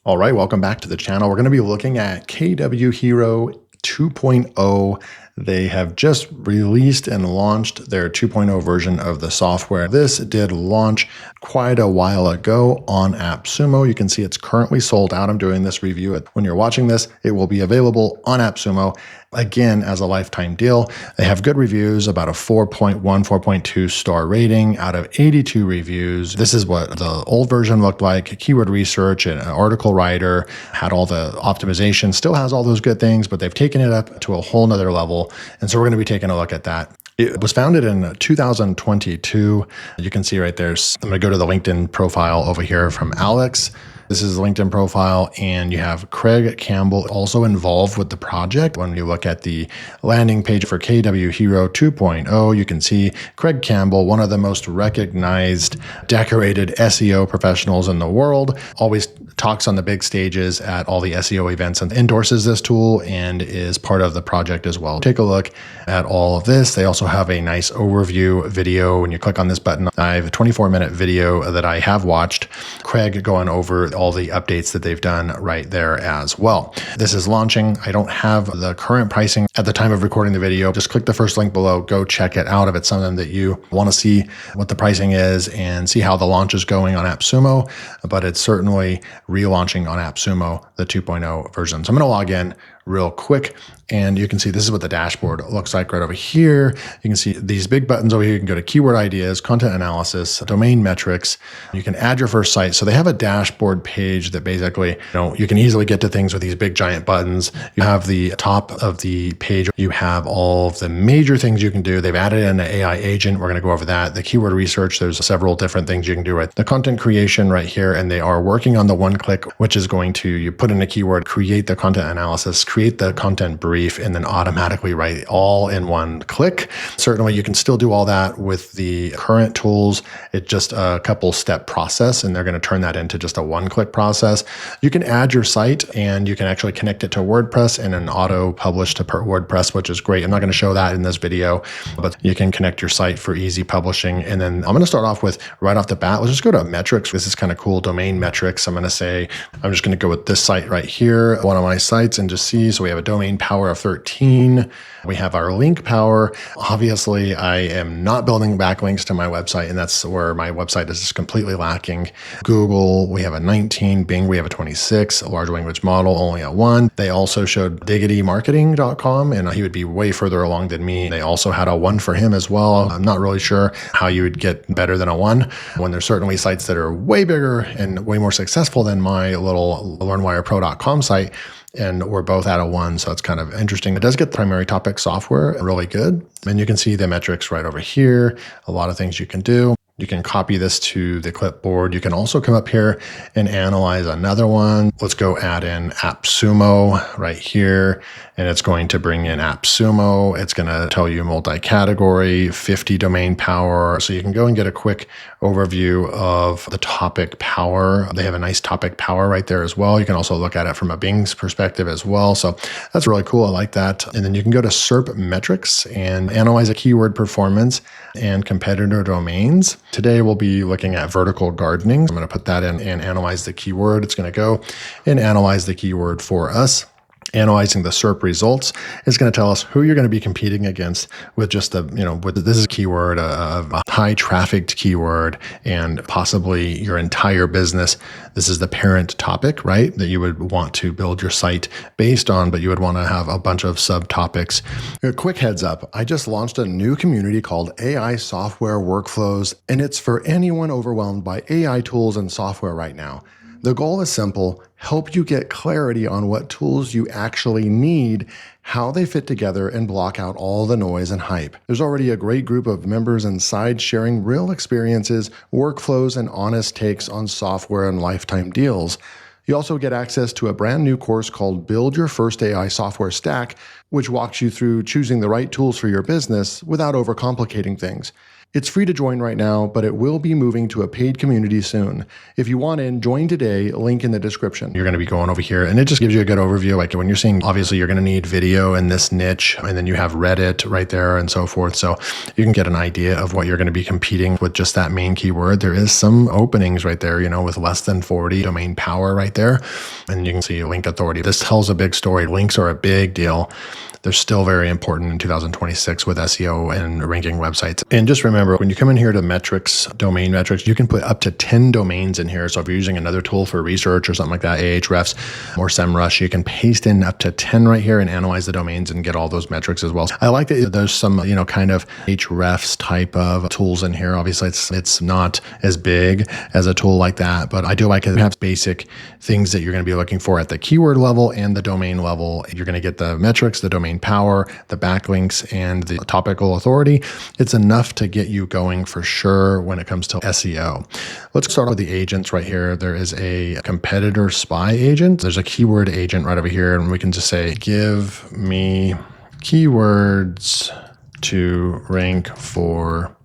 All right, welcome back to the channel. We're going to be looking at KWHero 2.0. They have just released and launched their 2.0 version of the software. This did launch quite a while ago on AppSumo. You can see it's currently sold out. I'm doing this review. When you're watching this, it will be available on AppSumo, again, as a lifetime deal. They have good reviews, about a 4.1, 4.2 star rating out of 82 reviews. This is what the old version looked like. Keyword research and an article writer, had all the optimization, still has all those good things, but they've taken it up to a whole nother level. And so we're going to be taking a look at that. It was founded in 2022. You can see right there, I'm going to go to the LinkedIn profile over here from Alex. This is the LinkedIn profile, and you have Craig Campbell also involved with the project. When you look at the landing page for KWHero 2.0, you can see Craig Campbell, one of the most recognized, decorated SEO professionals in the world, always talks on the big stages at all the SEO events and endorses this tool and is part of the project as well. Take a look at all of this. They also have a nice overview video. When you click on this button, I have a 24-minute video that I have watched, Craig going over all the updates that they've done right there as well. This is launching. I don't have the current pricing at the time of recording the video. Just click the first link below, go check it out if it's something that you want to see what the pricing is and see how the launch is going on AppSumo, but it's certainly relaunching on AppSumo, the 2.0 version. So I'm going to log in real quick, and you can see this is what the dashboard looks like right over here. You can see these big buttons over here. You can go to keyword ideas, content analysis, domain metrics. You can add your first site. So they have a dashboard page that basically, you can easily get to things with these big giant buttons. You have the top of the page. You have all of the major things you can do. They've added in an AI agent. We're going to go over that. The keyword research, there's several different things you can do with the content creation right here. And they are working on the one click, which is going to, you put in a keyword, create the content analysis, create the content brief, and then automatically write it all in one click. Certainly you can still do all that with the current tools. It's just a couple step process, and they're going to turn that into just a one-click process. You can add your site, and you can actually connect it to WordPress and an auto publish to WordPress, which is great. I'm not going to show that in this video, but you can connect your site for easy publishing. And then I'm going to start off with, right off the bat, let's just go to metrics. This is kind of cool, domain metrics. I'm going to say, I'm just going to go with this site right here, one of my sites, and just see. So we have a domain power of 13. We have our link power. Obviously, I am not building backlinks to my website, and that's where my website is just completely lacking. Google, we have a 19. Bing, we have a 26. A large language model, only a 1. They also showed diggitymarketing.com, and he would be way further along than me. They also had a 1 for him as well. I'm not really sure how you would get better than a 1 when there's certainly sites that are way bigger and way more successful than my little LearnWirePro.com site. And we're both at a 1, so it's kind of interesting. It does get the primary topic software really good. And you can see the metrics right over here. A lot of things you can do. You can copy this to the clipboard. You can also come up here and analyze another one. Let's go add in AppSumo right here, and it's going to bring in AppSumo. It's going to tell you multi-category, 50 domain power. So you can go and get a quick overview of the topic power. They have a nice topic power right there as well. You can also look at it from a Bing's perspective as well. So that's really cool. I like that. And then you can go to SERP metrics and analyze a keyword performance and competitor domains. Today, we'll be looking at vertical gardening. I'm going to put that in and analyze the keyword. It's going to go and analyze the keyword for us. Analyzing the SERP results is going to tell us who you're going to be competing against with just this is a keyword, a high trafficked keyword, and possibly your entire business. This is the parent topic, right, that you would want to build your site based on, but you would want to have a bunch of subtopics. A quick heads up, I just launched a new community called AI Software Workflows, and it's for anyone overwhelmed by AI tools and software right now. The goal is simple: help you get clarity on what tools you actually need, how they fit together, and block out all the noise and hype. There's already a great group of members inside sharing real experiences, workflows, and honest takes on software and lifetime deals. You also get access to a brand new course called Build Your First AI Software Stack, which walks you through choosing the right tools for your business without overcomplicating things. It's free to join right now, but it will be moving to a paid community soon. If you want in, join today, link in the description. You're going to be going over here, and it just gives you a good overview. Like when you're seeing, obviously you're going to need video in this niche, and then you have Reddit right there and so forth. So you can get an idea of what you're going to be competing with just that main keyword. There is some openings right there, with less than 40 domain power right there. And you can see link authority. This tells a big story. Links are a big deal. They're still very important in 2026 with SEO and ranking websites. And just remember, when you come in here to metrics, domain metrics, you can put up to 10 domains in here. So if you're using another tool for research or something like that, Ahrefs or SEMrush, you can paste in up to 10 right here and analyze the domains and get all those metrics as well. I like that there's some, kind of Ahrefs type of tools in here. Obviously, it's not as big as a tool like that, but I do like it. It has basic things that you're going to be looking for at the keyword level and the domain level. You're going to get the metrics, the domain power, the backlinks, and the topical authority. It's enough to get you going for sure when it comes to SEO. Let's start with the agents right here. There is a competitor spy agent. There's a keyword agent right over here, and we can just say, give me keywords to rank for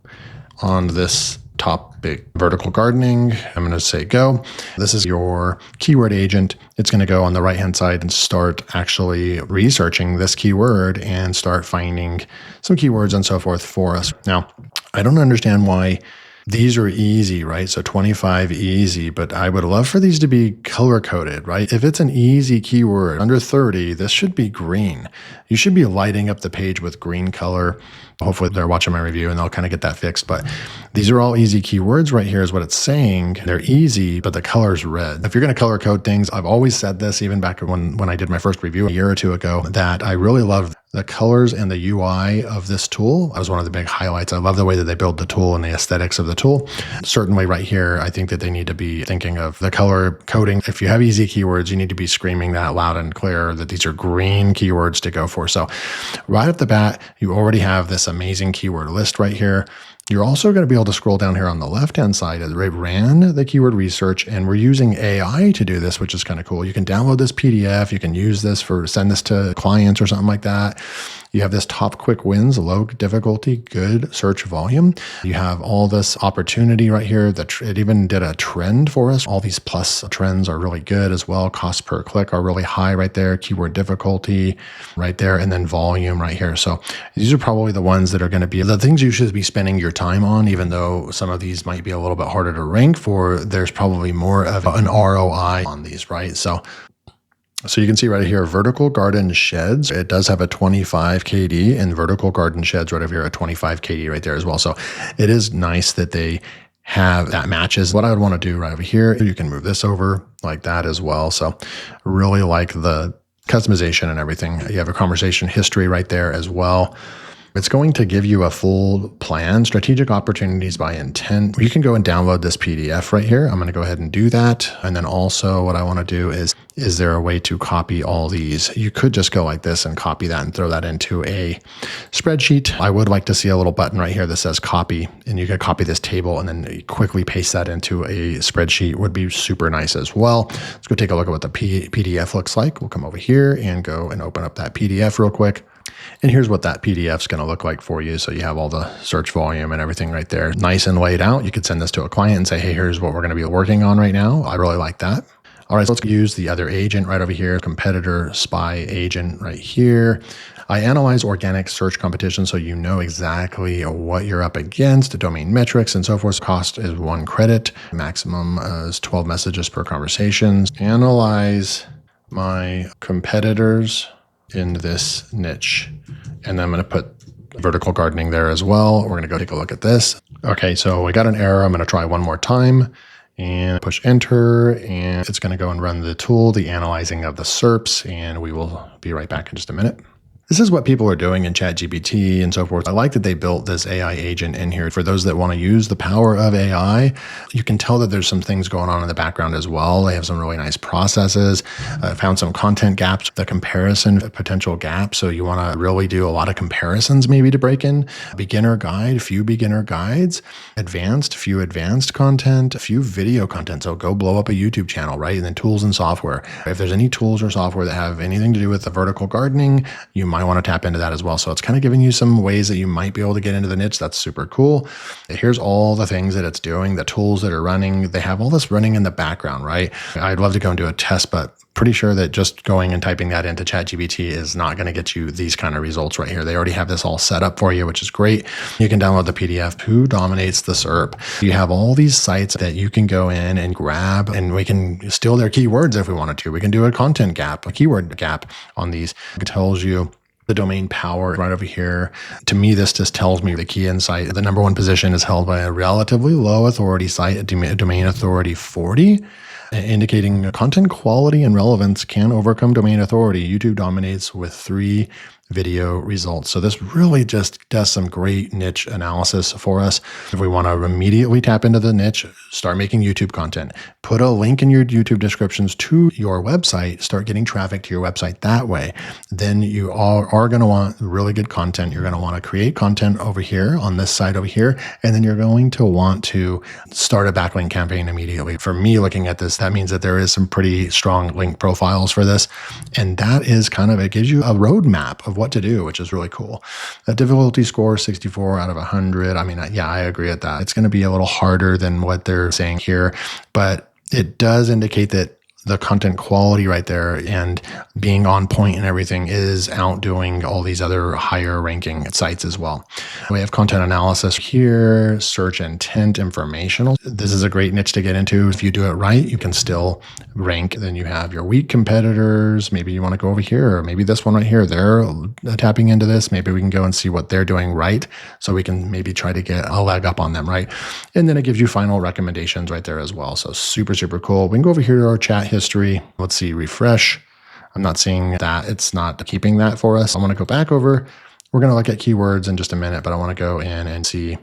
on this topic. Vertical gardening. I'm going to say go. This is your keyword agent. It's going to go on the right-hand side and start actually researching this keyword and start finding some keywords and so forth for us. Now, I don't understand why these are easy, right? So 25 easy, but I would love for these to be color coded, right? If it's an easy keyword under 30, this should be green. You should be lighting up the page with green color. Hopefully they're watching my review and they'll kind of get that fixed. But these are all easy keywords right here is what it's saying. They're easy, but the color's red. If you're going to color code things, I've always said this, even back when I did my first review a year or two ago, that I really love the colors and the UI of this tool. That was one of the big highlights. I love the way that they build the tool and the aesthetics of the tool. Certainly right here, I think that they need to be thinking of the color coding. If you have easy keywords, you need to be screaming that loud and clear that these are green keywords to go for. So right off the bat, you already have this amazing keyword list right here. You're also going to be able to scroll down here on the left-hand side. It ran the keyword research, and we're using AI to do this, which is kind of cool. You can download this PDF. You can use this send this to clients or something like that. You have this top quick wins, low difficulty, good search volume. You have all this opportunity right here. It even did a trend for us. All these plus trends are really good as well. Cost per click are really high right there. Keyword difficulty right there. And then volume right here. So these are probably the ones that are going to be the things you should be spending your time on, even though some of these might be a little bit harder to rank for. There's probably more of an ROI on these, right? So you can see right here, vertical garden sheds. It does have a 25 KD and vertical garden sheds right over here, a 25 KD right there as well. So it is nice that they have that matches. What I would want to do right over here, you can move this over like that as well. So really like the customization and everything. You have a conversation history right there as well. It's going to give you a full plan, strategic opportunities by intent. You can go and download this PDF right here. I'm going to go ahead and do that. And then also what I want to do is there a way to copy all these? You could just go like this and copy that and throw that into a spreadsheet. I would like to see a little button right here that says copy, and you can copy this table and then quickly paste that into a spreadsheet. Would be super nice as well. Let's go take a look at what the PDF looks like. We'll come over here and go and open up that PDF real quick. And here's what that PDF is going to look like for you. So you have all the search volume and everything right there, nice and laid out. You could send this to a client and say, hey, here's what we're going to be working on right now. I really like that. All right, so let's use the other agent right over here, competitor spy agent right here. I analyze organic search competition so you know exactly what you're up against, domain metrics and so forth. Cost is 1 credit. Maximum is 12 messages per conversation. Analyze my competitors in this niche. And then I'm going to put vertical gardening there as well. We're going to go take a look at this. Okay, so we got an error. I'm going to try one more time and push enter, and it's going to go and run the tool, the analyzing of the SERPs, and we will be right back in just a minute. This is what people are doing in ChatGPT and so forth. I like that they built this AI agent in here. For those that want to use the power of AI, you can tell that there's some things going on in the background as well. They have some really nice processes. I found some content gaps, the comparison potential gaps. So you want to really do a lot of comparisons maybe to break in. Beginner guide, few beginner guides, advanced, few advanced content, a few video content. So go blow up a YouTube channel, right? And then tools and software. If there's any tools or software that have anything to do with the vertical gardening, you might might want to tap into that as well. So it's kind of giving you some ways that you might be able to get into the niche. That's super cool. Here's all the things that it's doing, the tools that are running. They have all this running in the background, right? I'd love to go and do a test, but pretty sure that just going and typing that into ChatGPT is not going to get you these kind of results right here. They already have this all set up for you, which is great. You can download the PDF, Who Dominates the SERP. You have all these sites that you can go in and grab, and we can steal their keywords if we wanted to. We can do a content gap, a keyword gap on these. It tells you the domain power right over here. To me, this just tells me the key insight. The number one position is held by a relatively low authority site, a domain authority 40. Indicating content quality and relevance can overcome domain authority. YouTube dominates with 3 video results. So this really just does some great niche analysis for us. If we want to immediately tap into the niche, start making YouTube content, put a link in your YouTube descriptions to your website, start getting traffic to your website that way. Then you are going to want really good content. You're going to want to create content over here on this side over here. And then you're going to want to start a backlink campaign immediately. For me, looking at this, that means that there is some pretty strong link profiles for this. And that is kind of, it gives you a roadmap of what to do, which is really cool. The difficulty score, 64 out of 100. I mean, yeah, I agree with that. It's going to be a little harder than what they're saying here, but it does indicate that the content quality right there and being on point and everything is outdoing all these other higher ranking sites as well. We have content analysis here, search intent informational. This is a great niche to get into. If you do it right, you can still rank. Then you have your weak competitors. Maybe you want to go over here, or maybe this one right here. They're tapping into this. Maybe we can go and see what they're doing right, so we can maybe try to get a leg up on them, right? And then it gives you final recommendations right there as well. So super, super cool. We can go over here to our chat history. Let's see, refresh. I'm not seeing that. It's not keeping that for us. I want to go back over. We're going to look at keywords in just a minute, but I want to go in and see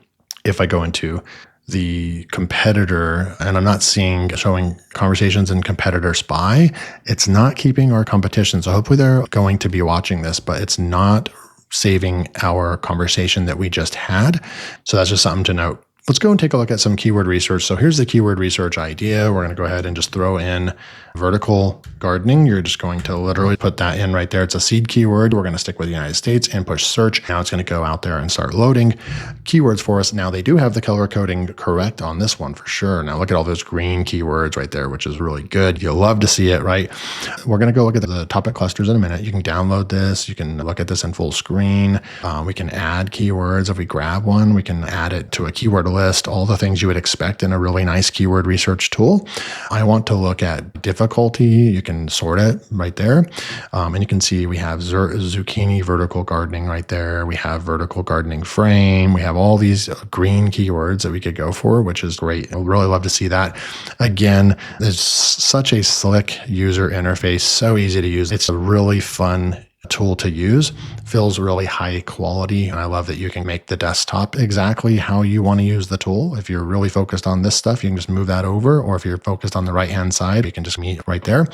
if I go into the competitor, and I'm not showing conversations in competitor spy. It's not keeping our competition. So hopefully they're going to be watching this, but it's not saving our conversation that we just had. So that's just something to note. Let's go and take a look at some keyword research. So here's the keyword research idea. We're going to go ahead and just throw in vertical gardening. You're just going to literally put that in right there. It's a seed keyword. We're going to stick with the United States and push search. Now it's going to go out there and start loading keywords for us. Now they do have the color coding correct on this one for sure. Now look at all those green keywords right there, which is really good. You'll love to see it, right? We're going to go look at the topic clusters in a minute. You can download this. You can look at this in full screen. We can add keywords. If we grab one, we can add it to a keyword list, all the things you would expect in a really nice keyword research tool. I want to look at difficulty. You can sort it right there. And you can see we have zucchini vertical gardening right there. We have vertical gardening frame. We have all these green keywords that we could go for, which is great. I'd really love to see that. Again, there's such a slick user interface, so easy to use. It's a really fun tool to use, feels really high quality. And I love that you can make the desktop exactly how you want to use the tool. If you're really focused on this stuff, you can just move that over. Or if you're focused on the right-hand side, you can just meet right there.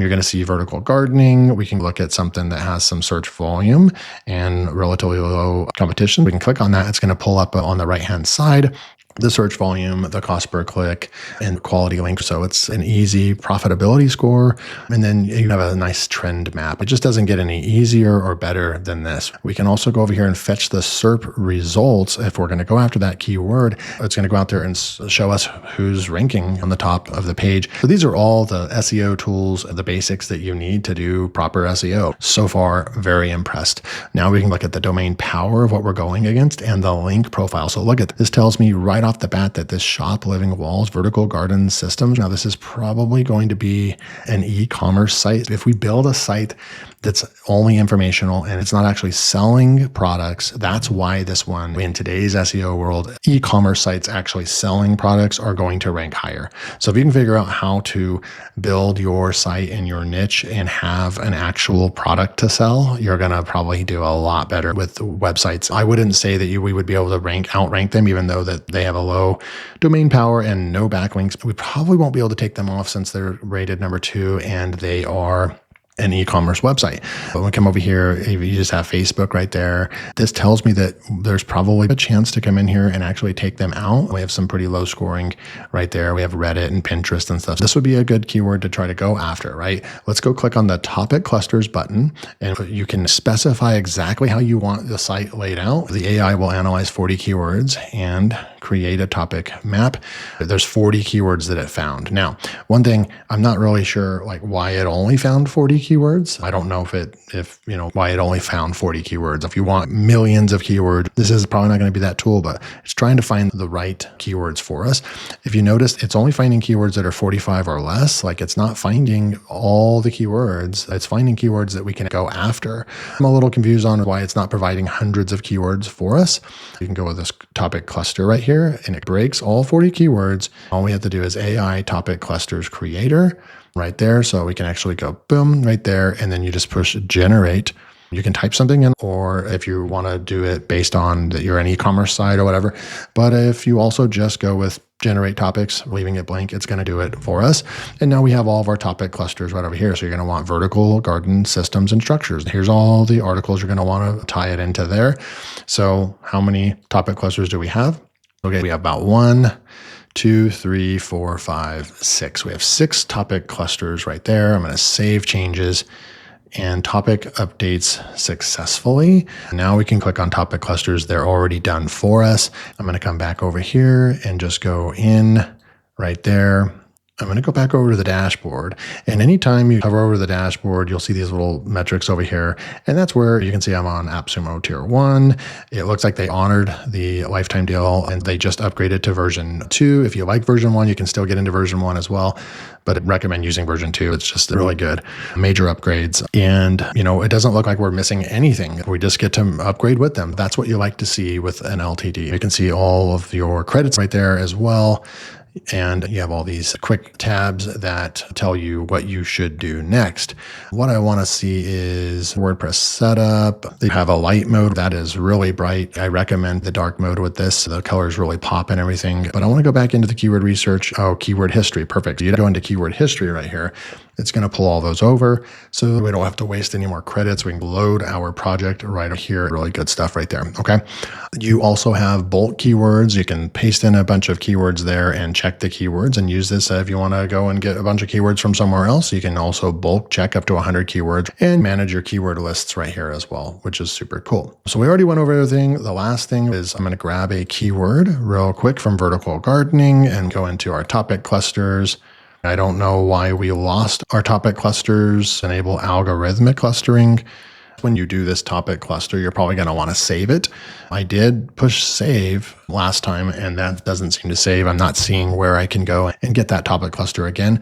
You're going to see vertical gardening. We can look at something that has some search volume and relatively low competition. We can click on that. It's going to pull up on the right-hand side the search volume, the cost per click, and quality link. So it's an easy profitability score. And then you have a nice trend map. It just doesn't get any easier or better than this. We can also go over here and fetch the SERP results. If we're going to go after that keyword, it's going to go out there and show us who's ranking on the top of the page. So these are all the SEO tools, the basics that you need to do proper SEO. So far, very impressed. Now we can look at the domain power of what we're going against and the link profile. So look at this, tells me right off the bat that this shop living walls vertical garden systems. Now this is probably going to be an e-commerce site. If we build a site that's only informational and it's not actually selling products, that's why this one in today's SEO world, e-commerce sites actually selling products are going to rank higher. So if you can figure out how to build your site and your niche and have an actual product to sell, you're going to probably do a lot better with websites. I wouldn't say that we would be able to outrank them, even though that they have a low domain power and no backlinks. We probably won't be able to take them off since they're rated number 2 and they are an e-commerce website. But when we come over here, if you just have Facebook right there, this tells me that there's probably a chance to come in here and actually take them out. We have some pretty low scoring right there. We have Reddit and Pinterest and stuff. This would be a good keyword to try to go after, right? Let's go click on the topic clusters button, and you can specify exactly how you want the site laid out. The AI will analyze 40 keywords and create a topic map. There's 40 keywords that it found. Now, one thing, I'm not really sure like why it only found 40 keywords. I don't know why it only found 40 keywords. If you want millions of keywords, this is probably not going to be that tool, but it's trying to find the right keywords for us. If you notice, it's only finding keywords that are 45 or less. Like it's not finding all the keywords. It's finding keywords that we can go after. I'm a little confused on why it's not providing hundreds of keywords for us. You can go with this topic cluster right here, and it breaks all 40 keywords. All we have to do is AI topic clusters creator right there. So we can actually go boom right there. And then you just push generate. You can type something in, or if you want to do it based on that you're an e-commerce site or whatever. But if you also just go with generate topics, leaving it blank, it's going to do it for us. And now we have all of our topic clusters right over here. So you're going to want vertical, garden, systems, and structures. Here's all the articles you're going to want to tie it into there. So how many topic clusters do we have? Okay, we have about 1, 2, 3, 4, 5, 6. We have 6 topic clusters right there. I'm going to save changes and topic updates successfully. Now we can click on topic clusters. They're already done for us. I'm going to come back over here and just go in right there. I'm going to go back over to the dashboard, and anytime you hover over the dashboard, you'll see these little metrics over here, and that's where you can see I'm on AppSumo Tier 1. It looks like they honored the lifetime deal, and they just upgraded to version 2. If you like version 1, you can still get into version 1 as well, but I'd recommend using version 2. It's just really good. Major upgrades, and it doesn't look like we're missing anything. We just get to upgrade with them. That's what you like to see with an LTD. You can see all of your credits right there as well. And you have all these quick tabs that tell you what you should do next. What I want to see is WordPress setup. They have a light mode that is really bright. I recommend the dark mode with this. The colors really pop and everything. But I want to go back into the keyword research. Oh, keyword history. Perfect. You go into keyword history right here. It's going to pull all those over so we don't have to waste any more credits. We can load our project right here. Really good stuff right there. Okay. You also have bulk keywords. You can paste in a bunch of keywords there and check the keywords and use this if you want to go and get a bunch of keywords from somewhere else. You can also bulk check up to 100 keywords and manage your keyword lists right here as well, which is super cool. So we already went over everything. The last thing is I'm going to grab a keyword real quick from vertical gardening and go into our topic clusters. I don't know why we lost our topic clusters. Enable algorithmic clustering. When you do this topic cluster, you're probably going to want to save it. I did push save last time, and that doesn't seem to save. I'm not seeing where I can go and get that topic cluster again.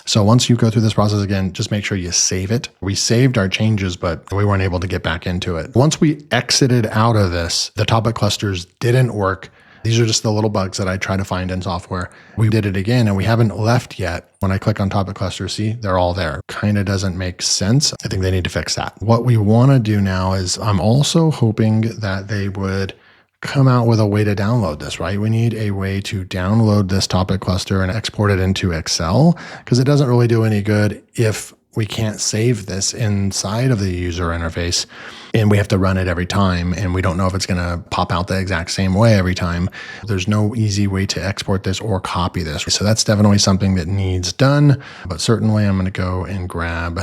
So once you go through this process again, just make sure you save it. We saved our changes, but we weren't able to get back into it. Once we exited out of this, the topic clusters didn't work. These are just the little bugs that I try to find in software. We did it again and we haven't left yet. When I click on topic cluster, see, they're all there. Kind of doesn't make sense. I think they need to fix that. What we want to do now is I'm also hoping that they would come out with a way to download this, right? We need a way to download this topic cluster and export it into Excel, because it doesn't really do any good if we can't save this inside of the user interface and we have to run it every time and we don't know if it's going to pop out the exact same way every time. There's no easy way to export this or copy this. So that's definitely something that needs done, but certainly I'm going to go and grab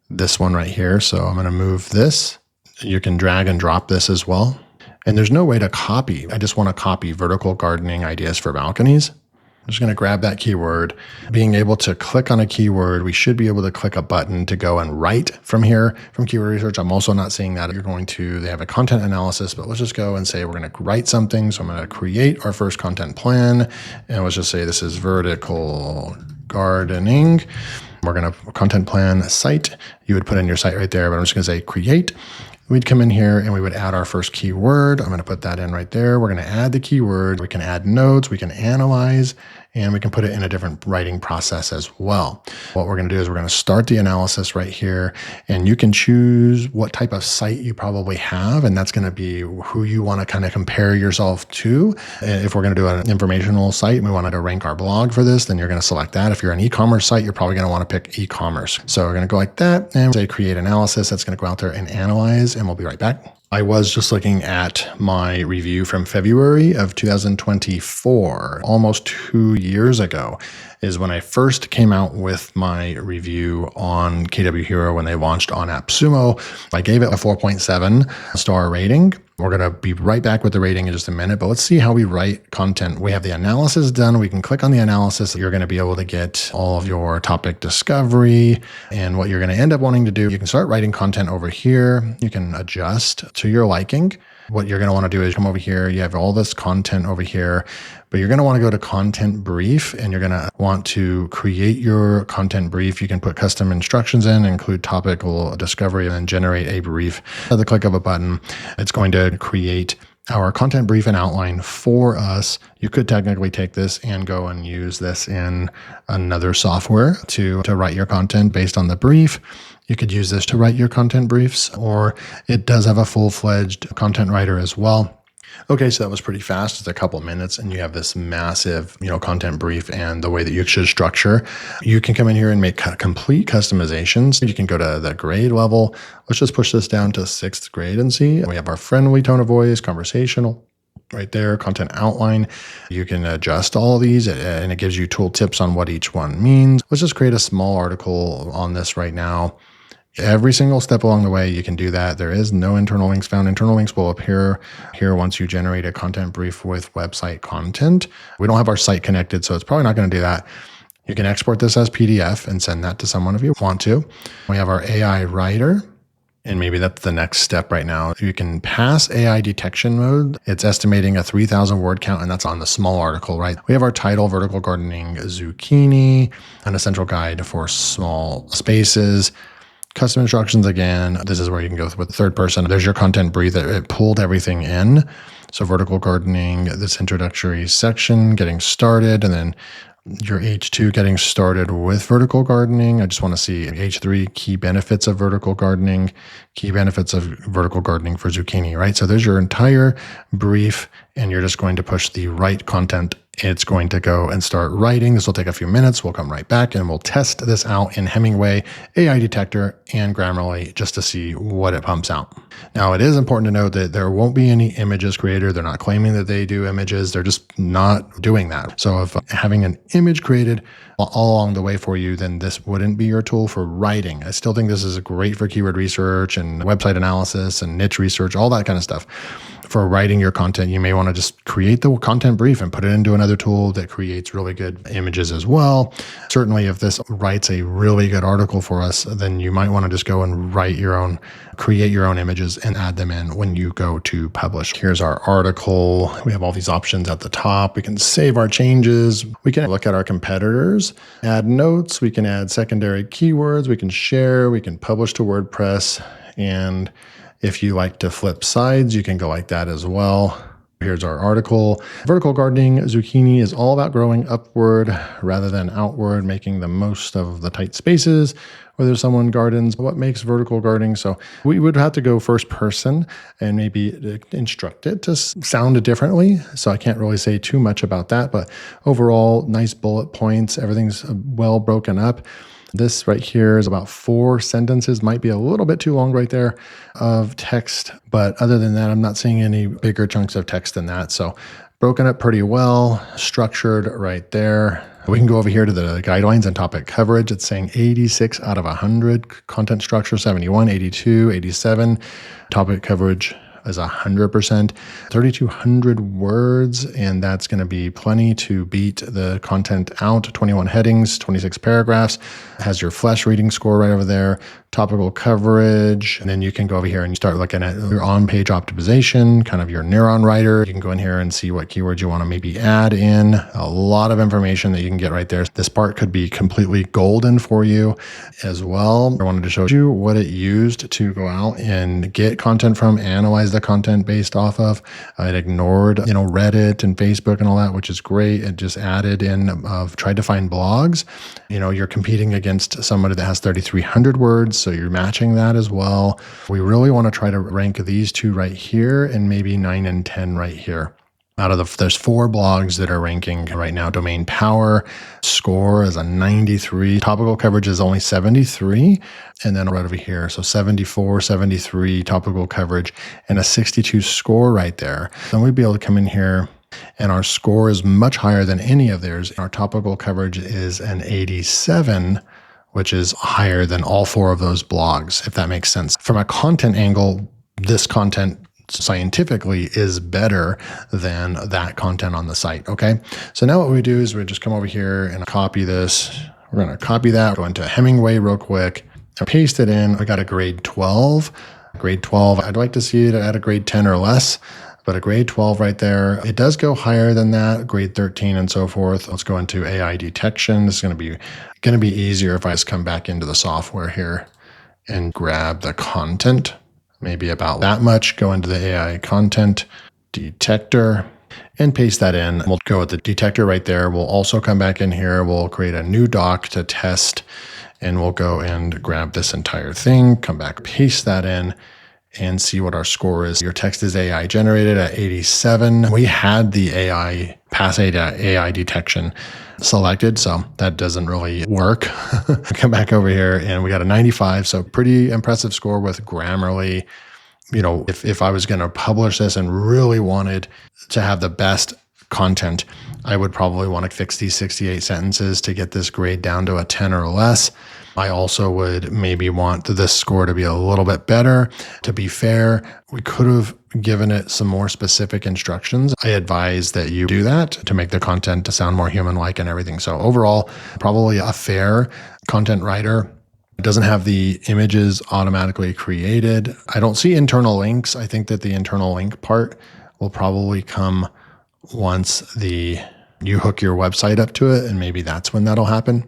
this one right here. So I'm going to move this. You can drag and drop this as well. And there's no way to copy. I just want to copy vertical gardening ideas for balconies. I'm just going to grab that keyword. Being able to click on a keyword, we should be able to click a button to go and write from here, from keyword research. I'm also not seeing that. They have a content analysis, but let's just go and say we're going to write something. So I'm going to create our first content plan. And let's just say this is vertical gardening. We're going to content plan site. You would put in your site right there, but I'm just going to say create. We'd come in here and we would add our first keyword. I'm going to put that in right there. We're going to add the keyword. We can add notes. We can analyze and we can put it in a different writing process as well. What we're going to do is we're going to start the analysis right here, and you can choose what type of site you probably have, and that's going to be who you want to kind of compare yourself to. If we're going to do an informational site and we want to rank our blog for this, then you're going to select that. If you're an e-commerce site, you're probably going to want to pick e-commerce. So we're going to go like that and say create analysis. That's going to go out there and analyze, and we'll be right back. I was just looking at my review from February of 2024, almost 2 years ago is when I first came out with my review on KWHero when they launched on AppSumo. I gave it a 4.7 star rating. We're going to be right back with the rating in just a minute, but let's see how we write content. We have the analysis done. We can click on the analysis. You're going to be able to get all of your topic discovery and what you're going to end up wanting to do. You can start writing content over here. You can adjust to your liking. What you're going to want to do is come over here. You have all this content over here, but you're going to want to go to content brief, and you're going to want to create your content brief. You can put custom instructions in, include topical discovery, and then generate a brief. At the click of a button, it's going to create our content brief and outline for us. You could technically take this and go and use this in another software to write your content based on the brief. You could use this to write your content briefs, or it does have a full-fledged content writer as well. Okay, so that was pretty fast. It's a couple minutes, and you have this massive, content brief and the way that you should structure. You can come in here and make complete customizations. You can go to the grade level. Let's just push this down to 6th grade and see. We have our friendly tone of voice, conversational. Right there, content outline. You can adjust all of these, and it gives you tool tips on what each one means. Let's just create a small article on this right now. Every single step along the way, you can do that. There is no internal links found. Internal links will appear here once you generate a content brief with website content. We don't have our site connected, so it's probably not going to do that. You can export this as PDF and send that to someone if you want to. We have our AI writer. And maybe that's the next step right now. You can pass AI detection mode. It's estimating a 3,000 word count, and that's on the small article, right? We have our title, vertical gardening zucchini, an essential guide for small spaces. Custom instructions again. This is where you can go with the third person. There's your content brief that it pulled everything in. So vertical gardening, this introductory section, getting started, and then your H2 getting started with vertical gardening. I just want to see H3 key benefits of vertical gardening, key benefits of vertical gardening for zucchini, right? So there's your entire brief, and you're just going to push the right content. It's going to go and start writing. This will take a few minutes. We'll come right back and we'll test this out in Hemingway, AI Detector, and Grammarly just to see what it pumps out. Now, it is important to note that there won't be any images created. They're not claiming that they do images. They're just not doing that. So if having an image created all along the way for you, then this wouldn't be your tool for writing. I still think this is great for keyword research and website analysis and niche research, all that kind of stuff. For writing your content, you may want to just create the content brief and put it into another tool that creates really good images as well. Certainly, if this writes a really good article for us, then you might want to just go and create your own images and add them in when you go to publish. Here's our article. We have all these options at the top. We can save our changes. We can look at our competitors, add notes. We can add secondary keywords. We can share. We can publish to WordPress. And if you like to flip sides, you can go like that as well. Here's our article. Vertical gardening zucchini is all about growing upward rather than outward, making the most of the tight spaces. Whether someone gardens, what makes vertical gardening? So we would have to go first person and maybe instruct it to sound differently. So I can't really say too much about that, but overall, nice bullet points. Everything's well broken up. This right here is about 4 sentences, might be a little bit too long right there of text. But other than that, I'm not seeing any bigger chunks of text than that. So broken up pretty well, structured right there. We can go over here to the guidelines and topic coverage. It's saying 86 out of 100, content structure 71, 82, 87, topic coverage is 100%, 3,200 words, and that's going to be plenty to beat the content out. 21 headings, 26 paragraphs, has your flash reading score right over there, topical coverage, and then you can go over here and you start looking at your on-page optimization, kind of your neuron writer. You can go in here and see what keywords you want to maybe add in. A lot of information that you can get right there. This part could be completely golden for you as well. I wanted to show you what it used to go out and get content from, analyze the the content based off of. It ignored, Reddit and Facebook and all that, which is great. It just added in tried to find blogs. You're competing against somebody that has 3,300 words, so you're matching that as well. We really want to try to rank these two right here and maybe 9 and 10 right here. There's 4 blogs that are ranking right now. Domain power score is a 93. Topical coverage is only 73. And then right over here, so 74, 73 topical coverage and a 62 score right there. Then we'd be able to come in here and our score is much higher than any of theirs. Our topical coverage is an 87, which is higher than all 4 of those blogs, if that makes sense. From a content angle, this content scientifically is better than that content on the site. Okay. So now what we do is we just come over here and copy this. We're going to copy that, go into Hemingway real quick and paste it in. I got a grade 12. Grade 12. I'd like to see it at a grade 10 or less, but a grade 12 right there. It does go higher than that, grade 13 and so forth. Let's go into AI detection. This is going to be easier if I just come back into the software here and grab the content. Maybe about that much, go into the AI content detector and paste that in. We'll go with the detector right there. We'll also come back in here. We'll create a new doc to test and we'll go and grab this entire thing, come back, paste that in and see what our score is. Your text is AI generated at 87. We had the pass AI detection selected, so that doesn't really work. Come back over here and we got a 95, so pretty impressive score with Grammarly. If I was going to publish this and really wanted to have the best content, I would probably want to fix these 68 sentences to get this grade down to a 10 or less. I also would maybe want this score to be a little bit better. To be fair, we could have given it some more specific instructions. I advise that you do that to make the content to sound more human-like and everything. So overall, probably a fair content writer. It doesn't have the images automatically created. I don't see internal links. I think that the internal link part will probably come once you hook your website up to it, and maybe that's when that'll happen.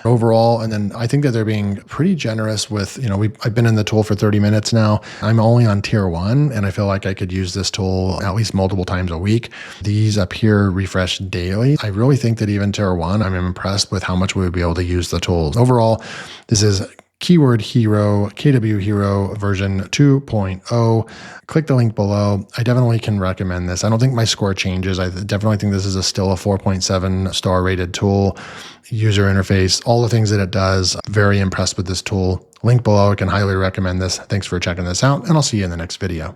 Overall, and then I think that they're being pretty generous with, I've been in the tool for 30 minutes now. I'm only on tier 1, and I feel like I could use this tool at least multiple times a week. These up here refresh daily. I really think that even tier 1, I'm impressed with how much we would be able to use the tool. Overall, this is KWHero version 2.0. Click the link below. I definitely can recommend this. I don't think my score changes. I definitely think this is still a 4.7 star rated tool. User interface, all the things that it does. Very impressed with this tool. Link below. I can highly recommend this. Thanks for checking this out, and I'll see you in the next video.